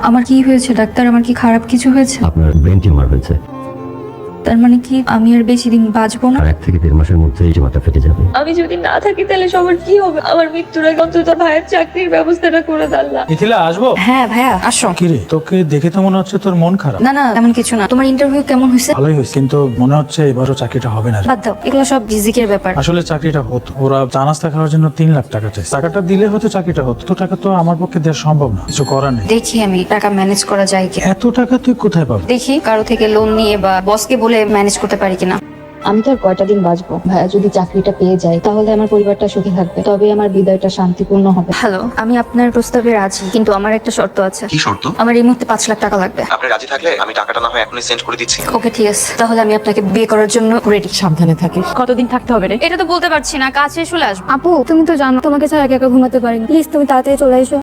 আমার কি হয়েছে ডাক্তার? আমার কি খারাপ কিছু হয়েছে? আপনার ব্রেন টিউমার হয়েছে, তার মানে কি আমি আর বেশি দিন বাঁচবো না? আর 1 থেকে 1.5 মাসের মধ্যে এই টিউমারটা ফেটে যাবে। আমি যদি না থাকি তাহলে সবার কি হবে? আমার মৃত্যুর আগে অন্তত ভাইয়ের চাকরির ব্যবস্থাটা করে দাল্লা। মিথিলা, আসবো? হ্যাঁ ভাইয়া আসো। কিরে, তোকে দেখে তো মনে হচ্ছে তোর মন খারাপ। না না তেমন কিছু না। তোমার ইন্টারভিউ কেমন হয়েছে? ভালোই হয়েছে, কিন্তু মনে হচ্ছে এবারও চাকরিটা হবে না। বাদ দাও, এগুলো সব রিজিকের ব্যাপার। আসলে চাকরিটা হতো, ওরা চা নাস্তা খাওয়ার জন্য 3 লাখ টাকা চাই। টাকাটা দিলে হয়তো চাকরিটা হতো। তো টাকা তো আমার পক্ষে দেওয়া সম্ভব না, কিছু করার নেই। দেখি আমি টাকা ম্যানেজ করা যায় কি। এত টাকা তুই কোথায় পাবি? দেখি কারো থেকে লোন নিয়ে বা বসকে বলে ম্যানেজ করতে পারি কিনা। আমি তো আর কয়টা দিন বাঁচবো। ভাইয়া যদি চাকরিটা পেয়ে যায় তাহলে আমার পরিবারটা সুখী থাকবে, তবে আমার বিদায়টা শান্তিপূর্ণ হবে। হ্যালো, আমি আপনার প্রস্তাবে রাজি, কিন্তু আমার একটা শর্ত আছে। কি শর্ত? আমার এই মুহূর্তে 5 লাখ টাকা লাগবে। আপনি রাজি থাকলে আমি টাকাটা না হয় এখনই সেন্ড করে দিচ্ছি। ওকে ঠিক আছে, তাহলে আমি আপনাকে বিয়ে করার জন্য রেডি। সাবধানে থাকিস। কতদিন থাকতে হবে রে? এটা তো বলতে পারছি না, কাজ শেষ হলে আসবো। আপু তুমি তো জানো তোমাকে ছাড়া একা একা ঘুমাতে পারিনি, প্লিজ তুমি তাড়াতাড়ি চলে এসো।